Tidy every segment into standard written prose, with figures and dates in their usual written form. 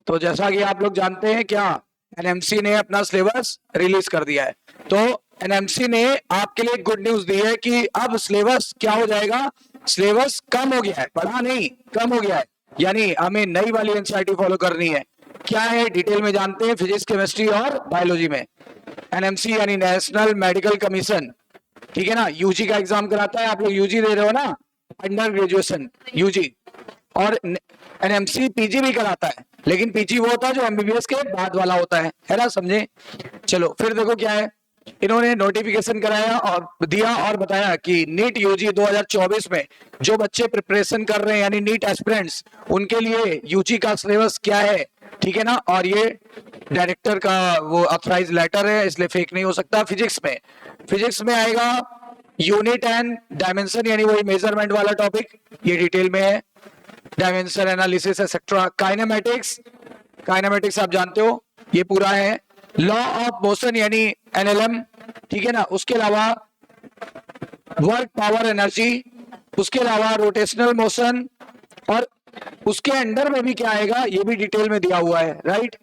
तो जैसा कि आप लोग जानते हैं क्या एनएमसी ने अपना सिलेबस रिलीज कर दिया है। तो एनएमसी ने आपके लिए गुड न्यूज दी है कि अब सिलेबस क्या हो जाएगा, सिलेबस कम हो गया है, बढ़ा नहीं कम हो गया है, यानी हमें नई वाली एनसीईआरटी फॉलो करनी है। क्या है डिटेल में जानते हैं, फिजिक्स केमिस्ट्री और बायोलॉजी में। एनएमसी यानी नेशनल मेडिकल कमीशन, ठीक है ना, यूजी का एग्जाम कराता है, आप लोग यूजी दे रहे हो ना, अंडर ग्रेजुएशन यूजी, और एनएमसी पीजी भी कराता है, लेकिन पीजी वो होता है जो एमबीबीएस के बाद वाला होता है ना, समझे। चलो फिर देखो क्या है, इन्होंने नोटिफिकेशन कराया और दिया और बताया कि नीट यूजी 2024 में जो बच्चे प्रिपरेशन कर रहे हैं यानी नीट एस्पिरेंट्स, उनके लिए यूजी का सिलेबस क्या है, ठीक है ना। और ये डायरेक्टर का वो ऑथराइज लेटर है, इसलिए फेक नहीं हो सकता। फिजिक्स में आएगा यूनिट एंड डायमेंशन, यानी वही मेजरमेंट वाला टॉपिक, ये डिटेल में है, डायमेंशन एनालिसिस एक्सेट्रा। काइनेमेटिक्स आप जानते हो, ये पूरा है। लॉ ऑफ मोशन यानी एनएलएम, ठीक है ना। उसके अलावा वर्क पावर एनर्जी, उसके अलावा रोटेशनल मोशन, और उसके अंडर में भी क्या आएगा ये भी डिटेल में दिया हुआ है, राइट।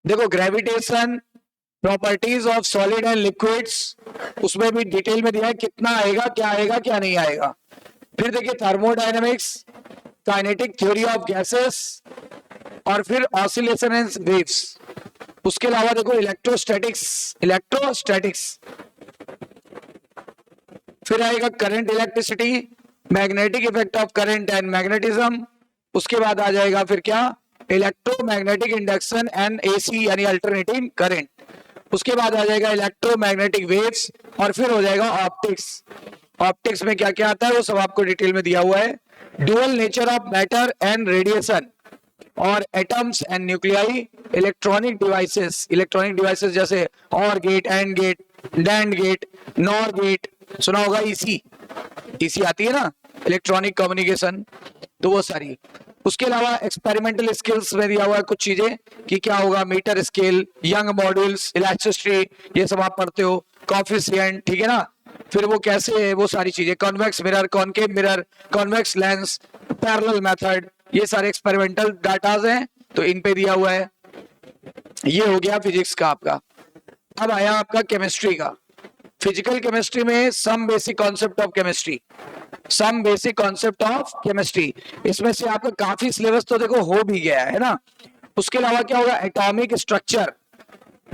देखो gravitation, properties of solid and liquids, उसमें भी डिटेल में दिया है कितना आएगा क्या नहीं आएगा। फिर देखिए thermodynamics, kinetic theory of gases, और फिर ऑसिलेशन एंड वेव्स। उसके अलावा देखो इलेक्ट्रोस्टैटिक्स, फिर आएगा current electricity, magnetic effect of current and magnetism. उसके बाद आ जाएगा फिर क्या, इलेक्ट्रोमैग्नेटिक इंडक्शन एंड एसी यानी अल्टरनेटिंग करंट। उसके बाद आ जाएगा इलेक्ट्रोमैग्नेटिक वेव्स, और फिर हो जाएगा ऑप्टिक्स में क्या क्या आता है वो सब आपको डिटेल में दिया हुआ है। Dual nature of matter and radiation, और atoms and nuclei, electronic devices जैसे OR gate, AND gate, NAND gate, NOR gate, सुना होगा ईसी आती है ना, इलेक्ट्रॉनिक कम्युनिकेशन, तो वो सारी। उसके अलावा एक्सपेरिमेंटल स्किल्स में दिया हुआ है कुछ चीजें कि क्या होगा, metre scale, young modulus, electricity, ये सब आप पढ़ते हो, कॉफिशिएंट, ठीक है ना। फिर वो कैसे, वो सारी चीजें, convex mirror, concave mirror, convex lens, parallel method, ये सारे एक्सपेरिमेंटल डाटाज हैं, तो इन पे दिया हुआ है। ये हो गया फिजिक्स का आपका। अब आया आपका केमिस्ट्री का। फिजिकल केमिस्ट्री में some basic concept of chemistry, इसमें से आपका काफी सिलेबस तो देखो हो भी गया है ना। उसके अलावा क्या होगा, एटॉमिक स्ट्रक्चर,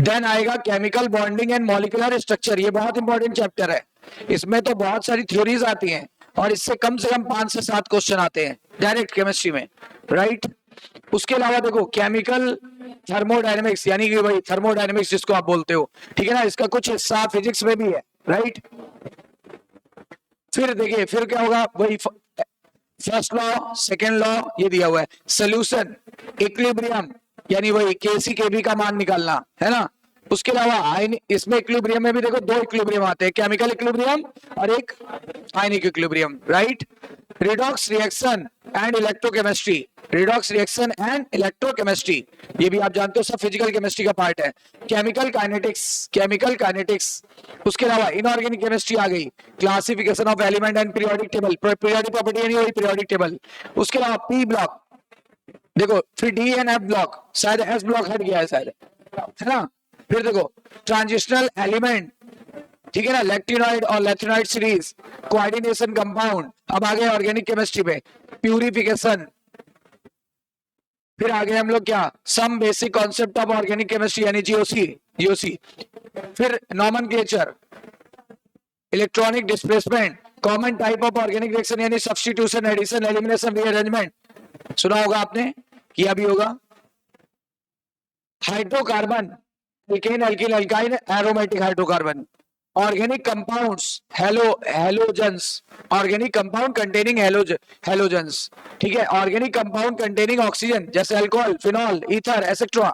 देन आएगा chemical bonding and molecular structure, ये बहुत इंपॉर्टेंट चैप्टर है। इसमें तो बहुत सारी थ्योरीज आती हैं और इससे कम से कम 5 से 7 क्वेश्चन आते हैं डायरेक्ट केमिस्ट्री में, राइट। उसके अलावा देखो केमिकल थर्मोडायनेमिक्स, यानी कि भाई थर्मोडायनेमिक्स जिसको आप बोलते हो, ठीक है ना, इसका कुछ हिस्सा फिजिक्स में भी है, राइट। फिर देखिए फिर क्या होगा, वही फर्स्ट लॉ, सेकेंड लॉ, ये दिया हुआ है। सोल्यूशन, इक्विलिब्रियम, यानी वही केसी केबी का मान निकालना है ना। उसके अलावा आयन, इसमें इक्विलिब्रियम में भी देखो 2 इक्विलिब्रियम आते हैं, केमिकल इक्विलिब्रियम और एक ionic equilibrium, right. Redox reaction and electrochemistry, ये भी आप जानते हो, सब फिजिकल केमिस्ट्री का पार्ट है। केमिकल काइनेटिक्स, उसके अलावा इनऑर्गेनिक केमिस्ट्री आ गई, classification of element and periodic table, periodic property यानी वही पीरियोडिक टेबल। उसके अलावा पी ब्लॉक, देखो फिर डी एंड एफ ब्लॉक, शायद एस ब्लॉक हट गया है शायद, है ना। फिर देखो ट्रांजिशनल एलिमेंट, ठीक है ना, लैक्टिनॉइड और लैथिनॉइड सीरीज, कोऑर्डिनेशन कंपाउंड। अब आगे ऑर्गेनिक केमिस्ट्री में प्यूरिफिकेशन। फिर आगे हम लोग क्या, some basic concept of organic chemistry यानी जीओसी। फिर nomenclature, electronic displacement, common type of organic reaction यानी सब्स्टिट्यूशन, एडिशन, एलिमिनेशन, रीअरेंजमेंट, सुना होगा आपने, किया भी होगा। Hydrocarbon, alkane, alkene, alkyne, aromatic hydrocarbon. Organic compounds, halogens, organic compound containing halogens, ठीक है। ऑर्गेनिक कंपाउंड कंटेनिंग ऑक्सीजन जैसे अल्कोहल, फिनॉल, ईथर, एसेट्रा,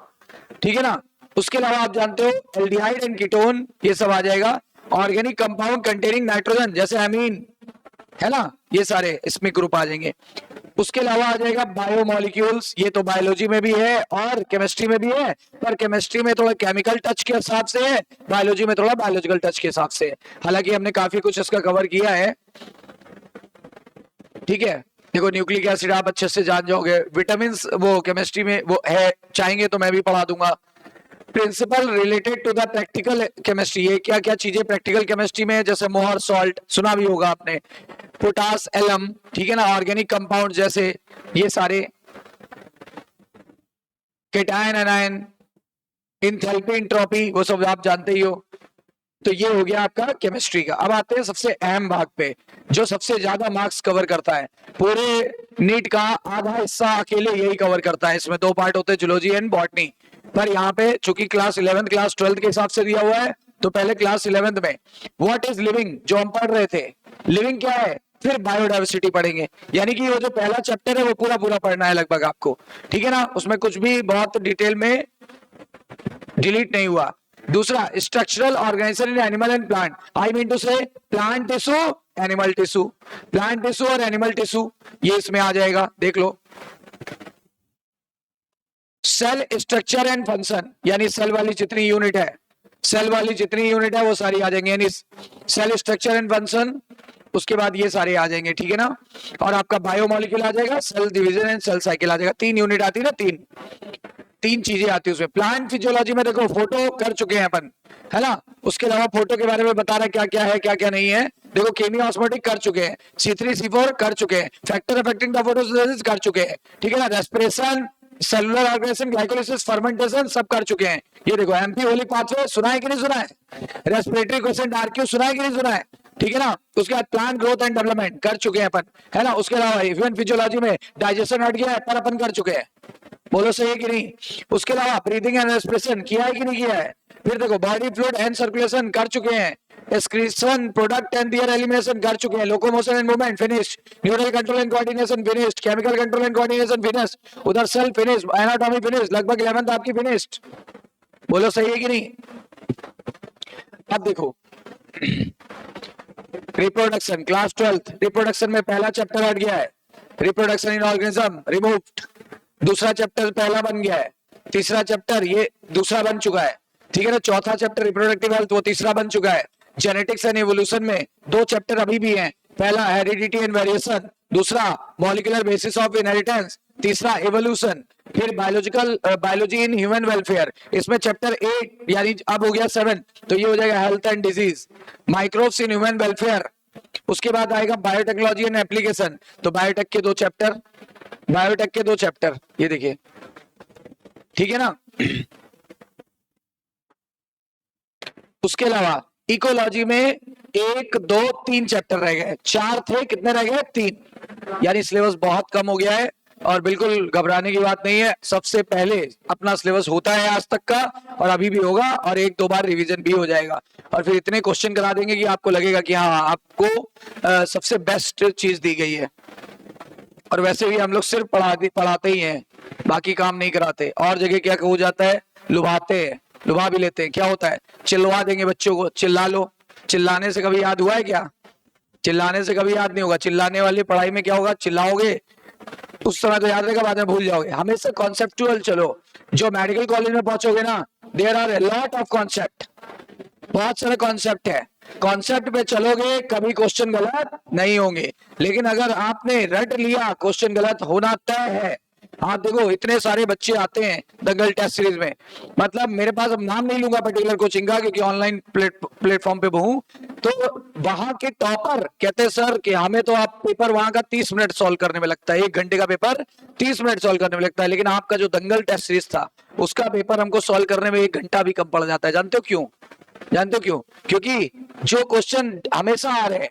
ठीक है ना। उसके अलावा आप जानते हो एल्डिहाइड एंड कीटोन, ये सब आ जाएगा। ऑर्गेनिक कंपाउंड कंटेनिंग नाइट्रोजन जैसे अमीन, है ना, ये सारे इसमें ग्रुप आ जाएंगे। उसके अलावा आ जाएगा बायोमोलिक्यूल्स, ये तो बायोलॉजी में भी है और केमिस्ट्री में भी है, पर केमिस्ट्री में थोड़ा केमिकल टच के हिसाब से है, बायोलॉजी में थोड़ा बायोलॉजिकल टच के हिसाब से है। हालांकि हमने काफी कुछ इसका कवर किया है, ठीक है। देखो न्यूक्लिक एसिड आप अच्छे से जान जाओगे, विटामिन वो केमिस्ट्री में वो है, चाहेंगे तो मैं भी पढ़ा दूंगा। Principle related to the practical chemistry, ये क्या क्या चीजें प्रैक्टिकल केमिस्ट्री में, जैसे मोहर सॉल्ट सुना भी होगा आपने, पोटास एलम, ठीक है ना, ऑर्गेनिक कंपाउंड जैसे ये सारे, केटायन एनायन, इंथैल्पी इंट्रोपी, वो सब आप जानते ही हो। तो ये हो गया आपका केमिस्ट्री का। अब आते हैं सबसे अहम भाग पे, जो सबसे ज्यादा मार्क्स कवर करता है। पूरे नीट का आधा हिस्सा अकेले यही कवर करता है। इसमें दो पार्ट होते हैं, जूलॉजी एंड बॉटनी। पर यहाँ पे चूंकि क्लास 11th क्लास 12th के हिसाब से दिया हुआ है, तो पहले क्लास 11th में व्हाट इज लिविंग जो हम पढ़ रहे थे, लिविंग क्या है, फिर बायोडाइवर्सिटी पढ़ेंगे। यानी कि वो जो पहला चैप्टर है वो पूरा पूरा पढ़ना है लगभग आपको, ठीक है ना, उसमें कुछ भी बहुत डिटेल में डिलीट नहीं हुआ। दूसरा, structural organisation in animal and plant, I mean to say plant tissue, animal tissue, plant tissue और एनिमल टिश्यू, ये इसमें आ जाएगा, देख लो। सेल स्ट्रक्चर एंड फंक्शन, यानी सेल वाली जितनी यूनिट है, सेल वाली जितनी यूनिट है वो सारी आ जाएंगे, यानी सेल स्ट्रक्चर एंड फंक्शन, उसके बाद ये सारे आ जाएंगे, ठीक है ना। और आपका बायोमोलिक्यूल आ जाएगा, cell division and cell cycle आ जाएगा। 3 यूनिट आती है ना, तीन चीजें आती है उसमें। प्लांट फिजियोलॉजी में देखो फोटो कर चुके हैं अपन, है ना, उसके अलावा फोटो के बारे में बता रहा है क्या क्या है क्या क्या नहीं है। देखो केमियो ऑस्मोटिक कर चुके हैं, C3 C4 कर चुके हैं, फैक्टर अफेक्टिंग द फोटोसिंथेसिस कर चुके हैं, ठीक है ना, respiration, cellular organisation, glycolysis, fermentation सब कर चुके हैं। ये देखो एमपी होलिक पाथवे सुना है कि नहीं सुना है, रेस्पिरेटरी क्वेश्चन आरक्यू सुना है कि नहीं सुना है, ठीक है ना। उसके बाद प्लांट ग्रोथ एंड डेवलपमेंट कर चुके हैं अपन, है ना। उसके अलावा ह्यूमन फिजियोलॉजी में डाइजेशन हट गया है, पर अपन कर चुके हैं, बोलो सही है कि नहीं। उसके अलावा ब्रीदिंग एंड रेस्पिरेशन किया है कि नहीं किया है। फिर देखो बॉडी फ्लूइड एंड सर्कुलेशन कर चुके हैं, excretion product and there elimination कर चुके हैं, locomotion and movement finish, neural control and coordination finished, chemical control and coordination finished, उधर सेल फिनिश, एनाटॉमी फिनिश, लगभग 11th आपकी फिनिश्ड, बोलो सही है कि नहीं। अब देखो रिप्रोडक्शन, क्लास 12th रिप्रोडक्शन में पहला चैप्टर हट गया है, रिप्रोडक्शन इन ऑर्गेनिज्म रिमूव्ड, दूसरा चैप्टर पहला बन गया है, तीसरा चैप्टर ये दूसरा बन चुका है, ठीक है ना। चौथा चैप्टर रिप्रोडक्टिव हेल्थ वो तीसरा बन चुका है। जेनेटिक्स एंड इवोल्यूशन में 2 चैप्टर अभी भी हैं, पहला हेरिडिटी एंड वेरिएशन, दूसरा मॉलिक्यूलर बेसिस ऑफ इनहेरिटेंस, तीसरा इवोल्यूशन। फिर बायोलॉजी इन ह्यूमन वेलफेयर, इसमें चैप्टर 8 यानी अब हो गया 7, तो ये हो जाएगा health and disease, microbes in human welfare. उसके बाद आएगा बायोटेक्नोलॉजी एंड एप्लीकेशन, तो बायोटेक के 2 चैप्टर, बायोटेक के 2 चैप्टर ये देखिए, ठीक है ना। उसके अलावा इकोलॉजी में 1 2 3 चैप्टर रह गए, 4 थे, कितने रह गए 3, यानी सिलेबस बहुत कम हो गया है। और बिल्कुल घबराने की बात नहीं है, सबसे पहले अपना सिलेबस होता है आज तक का, और अभी भी होगा, और 1-2 बार रिवीजन भी हो जाएगा, और फिर इतने क्वेश्चन करा देंगे कि आपको लगेगा कि हाँ आपको सबसे बेस्ट चीज दी गई है। और वैसे भी हम लोग सिर्फ पढ़ाते ही हैं, बाकी काम नहीं कराते। और जगह क्या हो जाता है, लुभाते हैं, लुभा भी लेते हैं। क्या होता है, चिल्लवा देंगे बच्चों को, चिल्ला लो, चिल्लाने से कभी याद हुआ है क्या, चिल्लाने से कभी याद नहीं होगा। चिल्लाने वाली पढ़ाई में क्या होगा, चिल्लाओगे उस समय तो याद रहेगा, बाद में भूल जाओगे। हमेशा कॉन्सेप्चुअल चलो। जो मेडिकल कॉलेज में पहुंचोगे ना, there are a lot of concept, बहुत सारे कॉन्सेप्ट है, कॉन्सेप्ट पे चलोगे कभी क्वेश्चन गलत नहीं होंगे। लेकिन अगर आपने रट लिया, क्वेश्चन गलत होना तय है। आप देखो इतने सारे बच्चे आते हैं दंगल टेस्ट सीरीज में, मतलब मेरे पास अब नाम नहीं लूंगा पर्टिकुलर कोचिंग का, क्योंकि ऑनलाइन प्लेटफॉर्म पे हूं, तो वहां के टॉपर कहते हैं सर कि हमें तो आप पेपर वहां का 30 मिनट सॉल्व करने में लगता है, 1 घंटे का पेपर 30 मिनट सॉल्व करने में लगता है, लेकिन आपका जो दंगल टेस्ट सीरीज था उसका पेपर हमको सॉल्व करने में 1 घंटा भी कम पड़ जाता है। जानते हो क्यों, जानते हो क्यों, क्योंकि जो क्वेश्चन हमेशा आ रहे हैं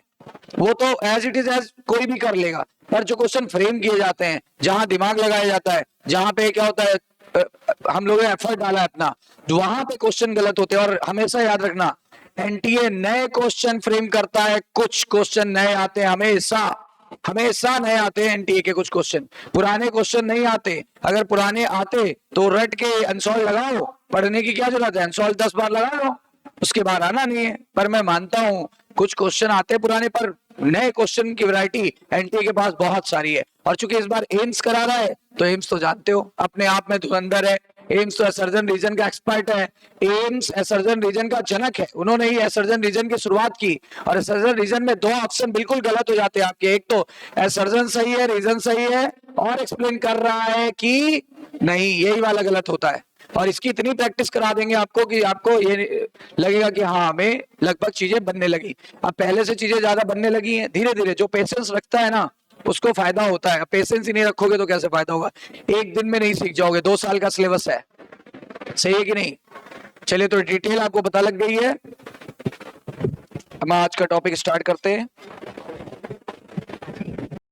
वो तो एज इट इज एज कोई भी कर लेगा, पर जो क्वेश्चन फ्रेम किए जाते हैं, जहां दिमाग लगाया जाता है, जहां पे क्या होता है हम लोगों ने एफर्ट डाला है अपना, वहां पे क्वेश्चन गलत होते हैं। और हमेशा याद रखना, एनटीए नए क्वेश्चन फ्रेम करता है, कुछ क्वेश्चन नए आते हैं, हमेशा हमेशा नए आते हैं एनटीए के कुछ क्वेश्चन, पुराने क्वेश्चन नहीं आते। अगर पुराने आते तो रट के अनसॉल्व लगाओ, पढ़ने की क्या जरूरत है, अनसॉल्व 10 बार लगा लो, उसके बाद आना नहीं है। पर मैं मानता हूं कुछ क्वेश्चन आते हैं पुराने, पर नए क्वेश्चन की वैरायटी एनटीए के पास बहुत सारी है। और चूंकि इस बार एम्स करा रहा है, तो एम्स तो जानते हो अपने आप में धुरंधर है, एम्स तो एसर्जन रीजन का एक्सपर्ट है, एम्स एसर्जन रीजन का जनक है, उन्होंने ही एसर्जन रीजन की शुरुआत की। और एसर्जन रीजन में 2 ऑप्शन बिल्कुल गलत हो जाते हैं आपके, एक तो एसर्जन सही है, रीजन सही है, और एक्सप्लेन कर रहा है कि नहीं, यही वाला गलत होता है। और इसकी इतनी प्रैक्टिस करा देंगे आपको कि आपको ये लगेगा कि हाँ, हमें लगभग चीजें बनने लगी। अब पहले से चीजें ज्यादा बनने लगी हैं धीरे धीरे। जो पेशेंस रखता है ना उसको फायदा होता है, पेशेंस ही नहीं रखोगे तो कैसे फायदा होगा। एक दिन में नहीं सीख जाओगे, 2 साल का सिलेबस है, सही है कि नहीं। चलिए, तो डिटेल आपको पता लग गई है। हम आज का टॉपिक स्टार्ट करते हैं।